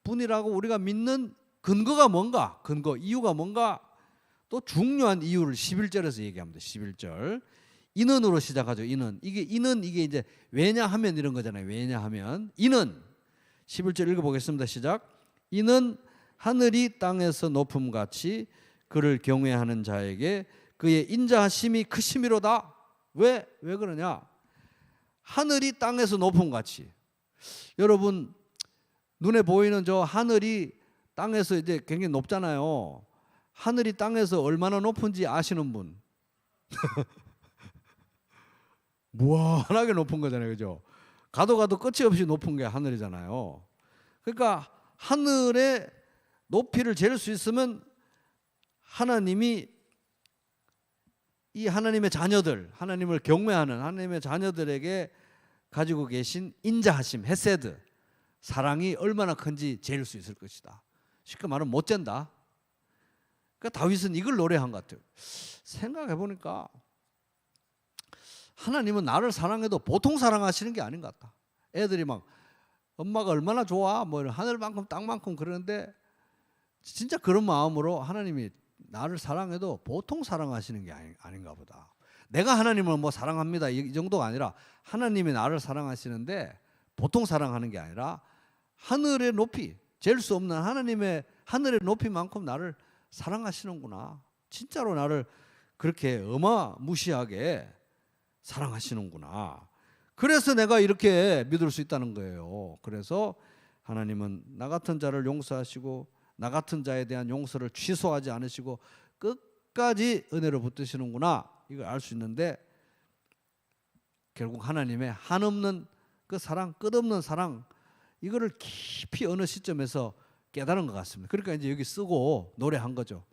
분이라고 우리가 믿는 근거가 뭔가, 이유가 뭔가, 또 중요한 이유를 11절에서 얘기합니다. 11절 이는으로 시작하죠. 이는 이게 이제 왜냐하면 이런 거잖아요. 왜냐하면 이는 11절 읽어보겠습니다. 시작. 이는 하늘이 땅에서 높음같이 그를 경외하는 자에게 그의 인자하심이 크심이로다. 왜 그러냐? 하늘이 땅에서 높음같이. 여러분 눈에 보이는 저 하늘이 땅에서 이제 굉장히 높잖아요. 하늘이 땅에서 얼마나 높은지 아시는 분? 무한하게 높은 거잖아요. 그죠? 가도 끝이 없이 높은 게 하늘이잖아요. 그러니까 하늘의 높이를 잴 수 있으면 하나님이 이 하나님의 자녀들, 하나님을 경외하는 하나님의 자녀들에게 가지고 계신 인자하심, 헤세드, 사랑이 얼마나 큰지 잴 수 있을 것이다. 쉽게 말하면 못 잰다. 그러니까 다윗은 이걸 노래한 것 같아요. 생각해 보니까 하나님은 나를 사랑해도 보통 사랑하시는 게 아닌 것 같다. 애들이 막 엄마가 얼마나 좋아 뭐 하늘만큼 땅만큼 그러는데, 진짜 그런 마음으로 하나님이 나를 사랑해도 보통 사랑하시는 게 아닌가 보다. 내가 하나님을 뭐 사랑합니다 이 정도가 아니라, 하나님이 나를 사랑하시는데 보통 사랑하는 게 아니라 하늘의 높이, 잴 수 없는 하늘의 높이만큼 나를 사랑하시는구나. 진짜로 나를 그렇게 어마무시하게 사랑하시는구나. 그래서 내가 이렇게 믿을 수 있다는 거예요. 그래서 하나님은 나 같은 자를 용서하시고 나 같은 자에 대한 용서를 취소하지 않으시고 끝까지 은혜로 붙드시는구나, 이걸 알 수 있는데, 결국 하나님의 한없는 그 사랑, 끝없는 사랑, 이거를 깊이 어느 시점에서 깨달은 것 같습니다. 그러니까 이제 여기 쓰고 노래한 거죠.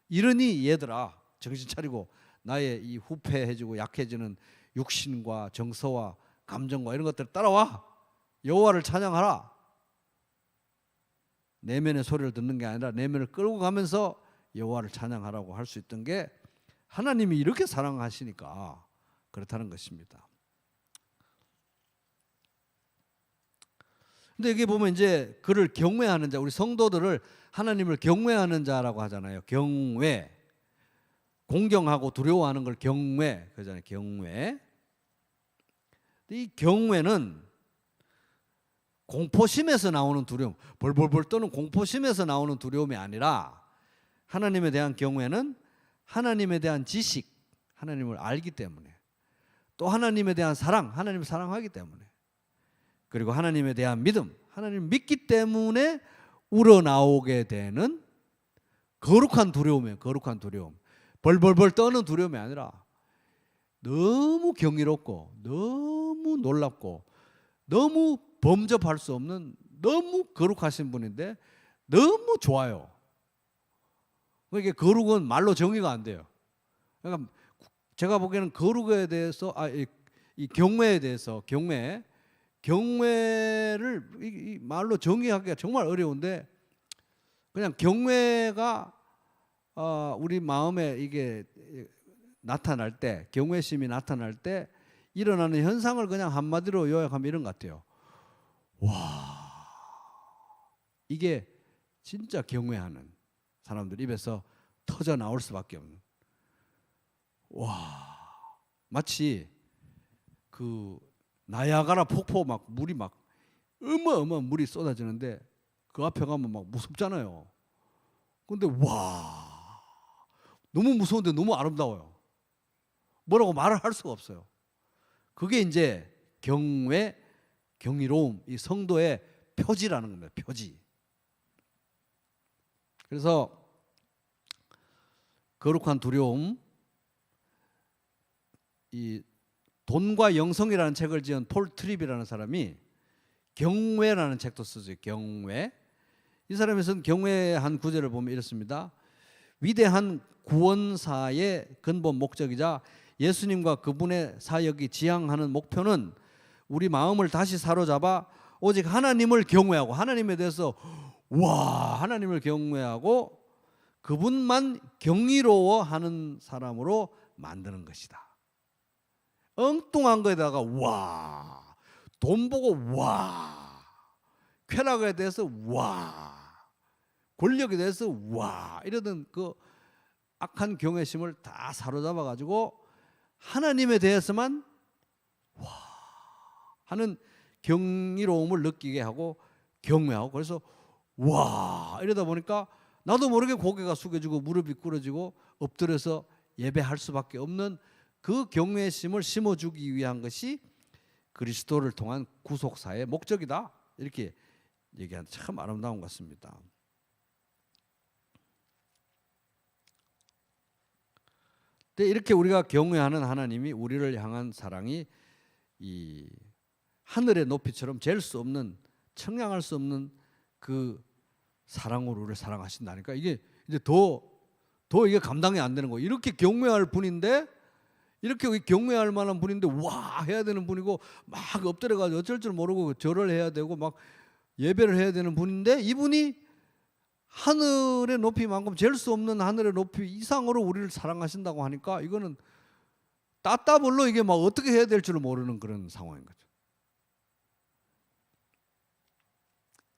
이러니 얘들아 정신 차리고 나의 이 후패해지고 약해지는 육신과 정서와 감정과 이런 것들을 따라와 여호와를 찬양하라. 내면의 소리를 듣는 게 아니라 내면을 끌고 가면서 여호와를 찬양하라고 할 수 있던 게, 하나님이 이렇게 사랑하시니까 그렇다는 것입니다. 근데 여기 보면 이제 그를 경외하는 자, 우리 성도들을 하나님을 경외하는 자라고 하잖아요. 경외, 공경하고 두려워하는 걸 경외 그러잖아요. 경외. 이 경외는 공포심에서 나오는 두려움, 벌벌벌 떠는 공포심에서 나오는 두려움이 아니라, 하나님에 대한 경외는 하나님에 대한 지식, 하나님을 알기 때문에, 또 하나님에 대한 사랑, 하나님을 사랑하기 때문에, 그리고 하나님에 대한 믿음, 하나님을 믿기 때문에 우러나오게 되는 거룩한 두려움이에요. 거룩한 두려움. 벌벌벌 떠는 두려움이 아니라 너무 경이롭고 너무 놀랍고 너무 범접할 수 없는 너무 거룩하신 분인데 너무 좋아요. 그러니까 거룩은 말로 정의가 안 돼요. 그러니까 제가 보기에는 거룩에 대해서 이 경외에 대해서 경외를 이 말로 정의하기가 정말 어려운데 그냥 경외가 우리 마음에 이게 나타날 때 경외심이 나타날 때 일어나는 현상을 그냥 한마디로 요약하면 이런 것 같아요. 와, 이게 진짜 경외하는 사람들 입에서 터져 나올 수밖에 없는. 와, 마치 그 나야가라 폭포 막 물이 막 어마어마한 물이 쏟아지는데 그 앞에 가면 막 무섭잖아요. 근데 와, 너무 무서운데 너무 아름다워요. 뭐라고 말을 할 수가 없어요. 그게 이제 경외, 경이로움, 이 성도의 표지라는 겁니다. 표지. 그래서 거룩한 두려움, 이 돈과 영성이라는 책을 지은 폴 트립이라는 사람이 경외라는 책도 쓰죠. 경외. 이 사람이 쓴 경외의 한 구절을 보면 이렇습니다. 위대한 구원사의 근본 목적이자 예수님과 그분의 사역이 지향하는 목표는 우리 마음을 다시 사로잡아 오직 하나님을 경외하고 하나님에 대해서 하나님을 경외하고 그분만 경이로워하는 사람으로 만드는 것이다. 엉뚱한 거에다가 돈 보고 쾌락에 대해서 권력에 대해서 이러던 그 악한 경외심을 다 사로잡아 가지고 하나님에 대해서만 하는 경이로움을 느끼게 하고 경외하고 그래서 이러다 보니까 나도 모르게 고개가 숙여지고 무릎이 꿇어지고 엎드려서 예배할 수밖에 없는 그 경외심을 심어주기 위한 것이 그리스도를 통한 구속사의 목적이다. 이렇게 얘기하는 참 아름다운 것 같습니다. 근데 이렇게 우리가 경외하는 하나님이 우리를 향한 사랑이 이 하늘의 높이처럼 잴 수 없는 청량할 수 없는 그 사랑으로 우리를 사랑하신다니까 이게 이제 더 이게 감당이 안 되는 거예요. 이렇게 경외할 분인데 이렇게 경외할 만한 분인데 해야 되는 분이고 막 엎드려가지고 어쩔 줄 모르고 절을 해야 되고 막 예배를 해야 되는 분인데 이분이 하늘의 높이만큼 잴 수 없는 하늘의 높이 이상으로 우리를 사랑하신다고 하니까 이거는 따따블로 이게 막 어떻게 해야 될 줄 모르는 그런 상황인 거죠.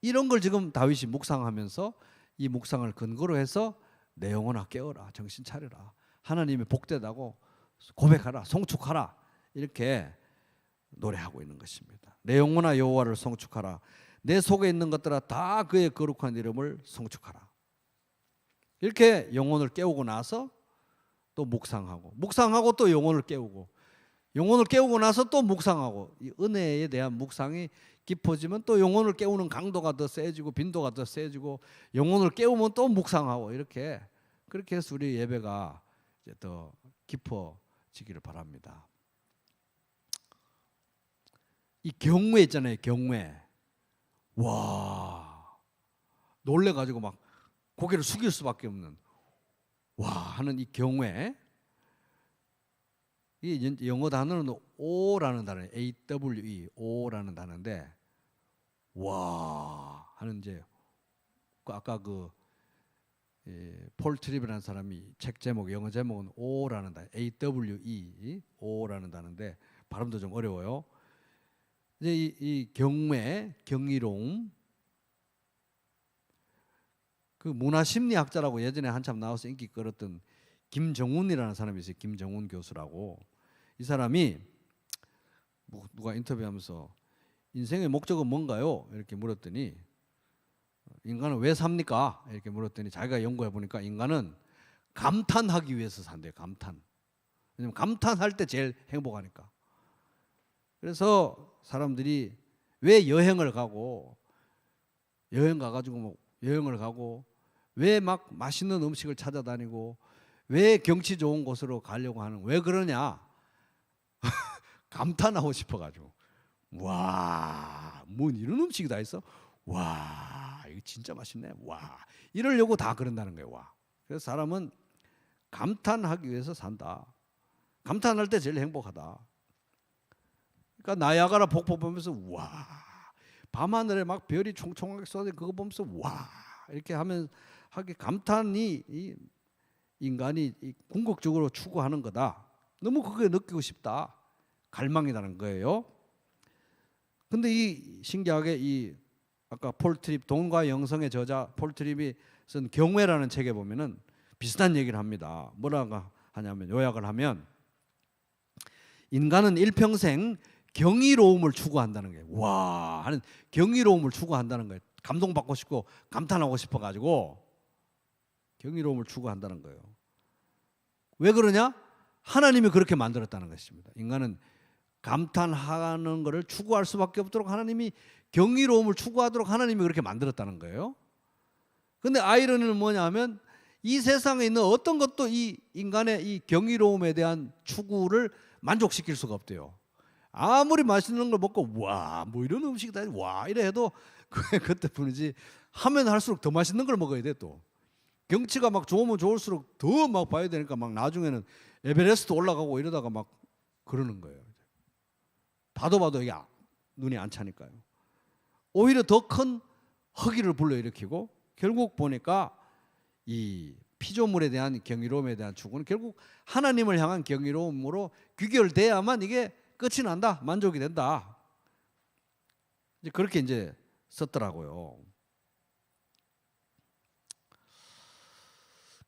이런 걸 지금 다윗이 묵상하면서 이 묵상을 근거로 해서 내 영혼아 깨어라, 정신 차려라, 하나님이 복되다고 고백하라, 송축하라 이렇게 노래하고 있는 것입니다. 내 영혼아 여호와를 송축하라, 내 속에 있는 것들아 다 그의 거룩한 이름을 송축하라. 이렇게 영혼을 깨우고 나서 또 묵상하고 또 영혼을 깨우고 나서 또 묵상하고 이 은혜에 대한 묵상이 깊어지면 또 영혼을 깨우는 강도가 더 세지고 빈도가 더 세지고 영혼을 깨우면 또 묵상하고 이렇게 그렇게 해서 우리 예배가 이제 더 깊어지기를 바랍니다. 이 경외 있잖아요. 경외. 놀래가지고 막 고개를 숙일 수밖에 없는 하는 이 경외. 이 영어 단어는 O라는 단어예요. AWE, O라는 단어인데 하는 이제 아까 폴 트립이라는 사람이 책 제목 영어 제목은 O라는 단어, AWE, O라는 단어인데 발음도 좀 어려워요. 이제 이 경외, 경이로움. 그 문화심리학자라고 예전에 한참 나와서 인기 끌었던 김정훈이라는 사람이 있어요. 김정훈 교수라고. 이 사람이 누가 인터뷰하면서 인생의 목적은 뭔가요? 이렇게 물었더니 인간은 왜 삽니까? 이렇게 물었더니 자기가 연구해 보니까 인간은 감탄하기 위해서 산대요. 감탄. 왜냐면 감탄할 때 제일 행복하니까. 그래서 사람들이 왜 여행을 가고 여행 가가지고 뭐 여행을 가고 왜 막 맛있는 음식을 찾아다니고 왜 경치 좋은 곳으로 가려고 하는, 왜 그러냐? 감탄하고 싶어가지고. 와, 뭐 이런 음식이 다 있어? 와, 이거 진짜 맛있네. 와, 이러려고 다 그런다는 거예요. 와. 그래서 사람은 감탄하기 위해서 산다. 감탄할 때 제일 행복하다. 그러니까 나야가라 폭포 보면서 와, 밤하늘에 막 별이 총총하게 쏟아져 그거 보면서 와, 이렇게 하면 하게 감탄이 이 인간이 궁극적으로 추구하는 거다. 너무 그게 느끼고 싶다. 갈망이라는 거예요. 근데 이 신기하게 이 아까 폴 트립, 돈과 영성의 저자 폴 트립이 쓴 경외라는 책에 보면은 비슷한 얘기를 합니다. 뭐라고 하냐면, 요약을 하면 인간은 일평생 경이로움을 추구한다는 거예요. 와 하는 경이로움을 추구한다는 거예요. 감동받고 싶고 감탄하고 싶어 가지고 경이로움을 추구한다는 거예요. 왜 그러냐? 하나님이 그렇게 만들었다는 것입니다. 인간은 감탄하는 것을 추구할 수밖에 없도록 하나님이 경이로움을 추구하도록 하나님이 그렇게 만들었다는 거예요. 근데 아이러니는 뭐냐 하면 이 세상에 있는 어떤 것도 이 인간의 이 경이로움에 대한 추구를 만족시킬 수가 없대요. 아무리 맛있는 걸 먹고 와, 뭐 이런 음식이다, 와 이래 해도 그때뿐이지, 하면 할수록 더 맛있는 걸 먹어야 돼. 또 경치가 막 좋으면 좋을수록 더 막 봐야 되니까 막 나중에는 에베레스트 올라가고 이러다가 막 그러는 거예요. 봐도 이게 눈이 안 차니까요. 오히려 더 큰 허기를 불러일으키고, 결국 보니까 이 피조물에 대한 경이로움에 대한 추구는 결국 하나님을 향한 경이로움으로 귀결돼야만 이게 끝이 난다, 만족이 된다. 이제 그렇게 이제 썼더라고요.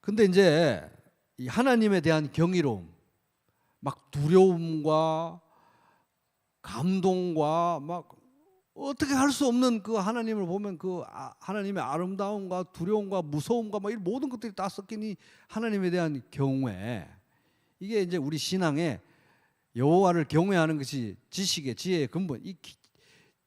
근데 이제 이 하나님에 대한 경이로움, 막 두려움과 감동과 막 어떻게 할 수 없는 그 하나님을 보면 그 하나님의 아름다움과 두려움과 무서움과 막 이런 모든 것들이 다 섞인 이 하나님에 대한 경외, 이게 이제 우리 신앙에 여호와를 경외하는 것이 지식의 지혜의 근본, 이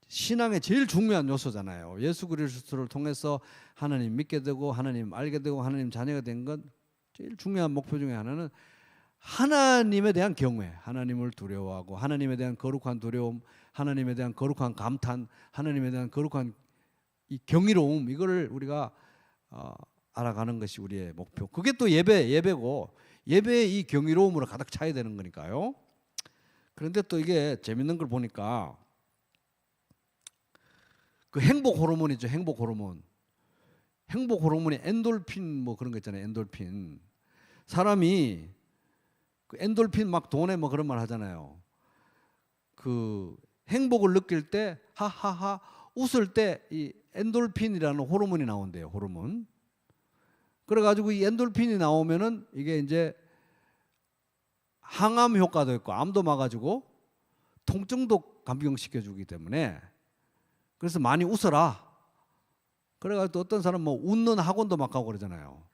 신앙의 제일 중요한 요소잖아요. 예수 그리스도를 통해서 하나님 믿게 되고 하나님 알게 되고 하나님 자녀가 된 건 제일 중요한 목표 중에 하나는 하나님에 대한 경외, 하나님을 두려워하고 하나님에 대한 거룩한 두려움, 하나님에 대한 거룩한 감탄, 하나님에 대한 거룩한 이 경이로움, 이거를 우리가 알아가는 것이 우리의 목표. 그게 또 예배고, 예배의 이 경이로움으로 가득 차야 되는 거니까요. 그런데 또 이게 재밌는 걸 보니까 그 행복 호르몬이죠. 행복 호르몬. 행복 호르몬이 엔돌핀 뭐 그런 거 있잖아요. 엔돌핀. 사람이 그 엔돌핀 막 돈에 뭐 그런 말 하잖아요. 그 행복을 느낄 때 하하하 웃을 때 이 엔돌핀이라는 호르몬이 나온대요. 호르몬. 그래가지고 이 엔돌핀이 나오면은 이게 이제 항암 효과도 있고 암도 막아주고 통증도 감경시켜주기 때문에, 그래서 많이 웃어라. 그래가지고 또 어떤 사람 뭐 웃는 학원도 막 가고 그러잖아요.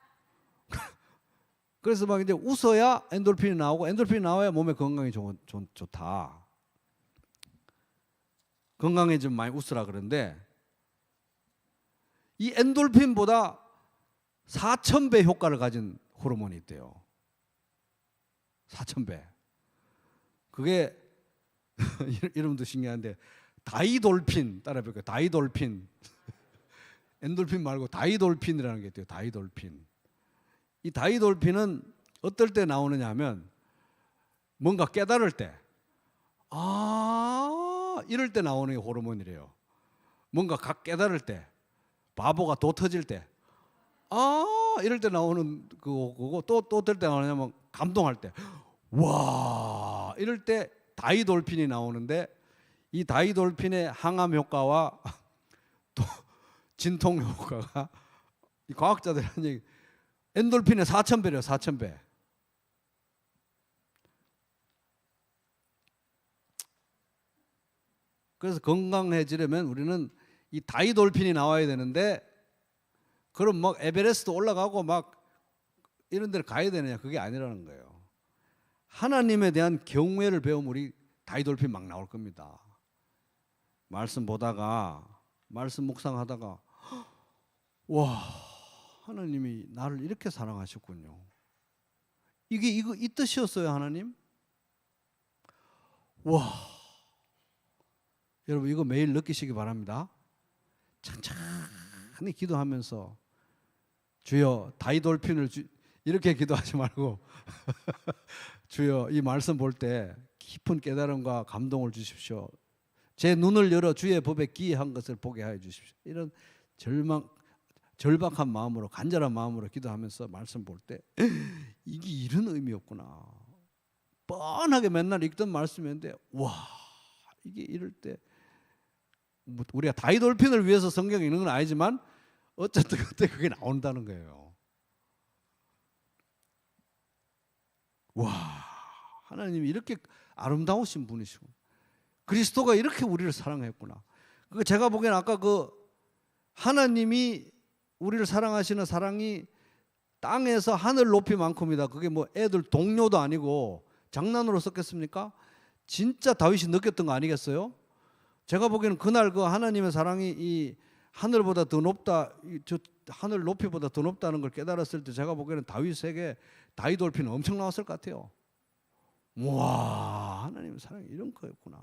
그래서 막 이제 웃어야 엔돌핀이 나오고 엔돌핀이 나와야 몸에 건강이 좋다. 건강에 좀 많이 웃으라 그러는데 이 엔돌핀보다 4,000배 효과를 가진 호르몬이 있대요. 4,000배. 그게 이름도 신기한데 다이돌핀, 따라 볼게요. 다이돌핀. 엔돌핀 말고 다이돌핀이라는 게 있대요. 다이돌핀. 이 다이돌핀은 어떨 때 나오느냐 하면 뭔가 깨달을 때, 이럴 때 나오는 호르몬이래요. 뭔가 각 깨달을 때, 바보가 도 터질 때, 이럴 때 나오는 그거고, 또 어떨 때 나오냐면 감동할 때, 와, 이럴 때 다이돌핀이 나오는데, 이 다이돌핀의 항암 효과와 또 진통 효과가 이 과학자들 하는 얘기, 엔돌핀의 4,000배래요. 4,000배. 그래서 건강해지려면 우리는 이 다이돌핀이 나와야 되는데, 그럼 막 에베레스트 올라가고 막 이런 데를 가야 되느냐? 그게 아니라는 거예요. 하나님에 대한 경외를 배우면 우리 다이돌핀 막 나올 겁니다. 말씀 보다가, 말씀 묵상하다가, 와, 하나님이 나를 이렇게 사랑하셨군요. 이 뜻이었어요, 하나님? 와, 여러분 이거 매일 느끼시기 바랍니다. 천천히 기도하면서 주여 다이돌핀을 이렇게 기도하지 말고 주여 이 말씀 볼 때 깊은 깨달음과 감동을 주십시오. 제 눈을 열어 주의 법에 기이한 것을 보게 하여 주십시오. 이런 절박한 마음으로 간절한 마음으로 기도하면서 말씀 볼 때 이게 이런 의미였구나. 뻔하게 맨날 읽던 말씀이었는데 와, 이게 이럴 때 우리가 다이돌핀을 위해서 성경 읽는 건 아니지만 어쨌든 그때 그게 나온다는 거예요. 와, 하나님이 이렇게 아름다우신 분이시고 그리스도가 이렇게 우리를 사랑했구나. 그 제가 보기에는 아까 그 하나님이 우리를 사랑하시는 사랑이 땅에서 하늘 높이만큼이다. 그게 뭐 애들 동료도 아니고 장난으로 썼겠습니까? 진짜 다윗이 느꼈던 거 아니겠어요? 제가 보기에는 그날 그 하나님의 사랑이 이 하늘보다 더 높다, 저 하늘 높이보다 더 높다는 걸 깨달았을 때 제가 보기에는 다윗에게 다이돌핀은 엄청 나왔을 것 같아요. 와, 하나님의 사랑이 이런 거였구나.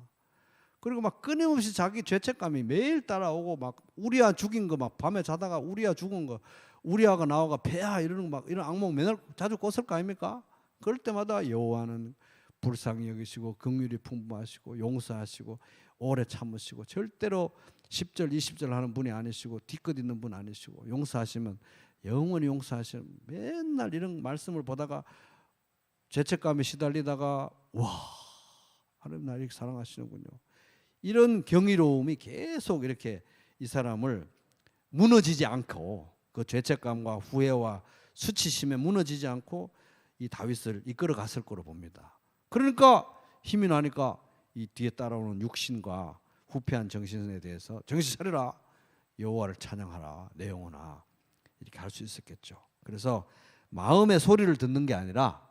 그리고 막 끊임없이 자기 죄책감이 매일 따라오고 막 우리아 죽인 거 막 밤에 자다가 우리아 죽은 거 우리아가 나와가 배야 이러는 거 막 이런 악몽 맨날 자주 꿨을 거 아닙니까? 그럴 때마다 여호와는 불쌍히 여기시고 긍휼이 풍부하시고 용서하시고 오래 참으시고 절대로 10절 20절 하는 분이 아니시고 뒤끝 있는 분 아니시고 용서하시면 영원히 용서하시는 맨날 이런 말씀을 보다가 죄책감에 시달리다가 와, 하나님 나를 이렇게 사랑하시는군요. 이런 경이로움이 계속 이렇게 이 사람을 무너지지 않고 그 죄책감과 후회와 수치심에 무너지지 않고 이 다윗을 이끌어 갔을 거로 봅니다. 그러니까 힘이 나니까 이 뒤에 따라오는 육신과 후패한 정신에 대해서 정신 차려라, 여호와를 찬양하라, 내 영혼아, 이렇게 할 수 있었겠죠. 그래서 마음의 소리를 듣는 게 아니라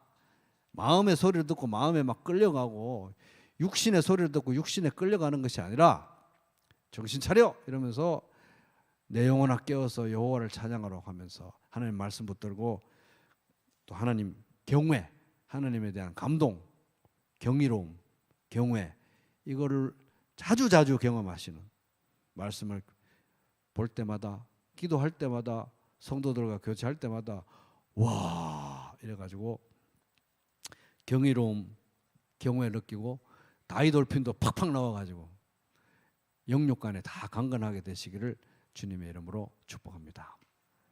마음의 소리를 듣고 마음에 막 끌려가고 육신의 소리를 듣고 육신에 끌려가는 것이 아니라 정신 차려 이러면서 내 영혼아 깨어서 여호와를 찬양하라고 하면서 하나님 말씀 붙들고 또 하나님 경외, 하나님에 대한 감동, 경이로움, 경외, 이거를 자주자주 경험하시는 말씀을 볼 때마다, 기도할 때마다, 성도들과 교제할 때마다 와 이래가지고 경이로움, 경외 느끼고 다이돌핀도 팍팍 나와가지고 영육간에 다 강건하게 되시기를 주님의 이름으로 축복합니다.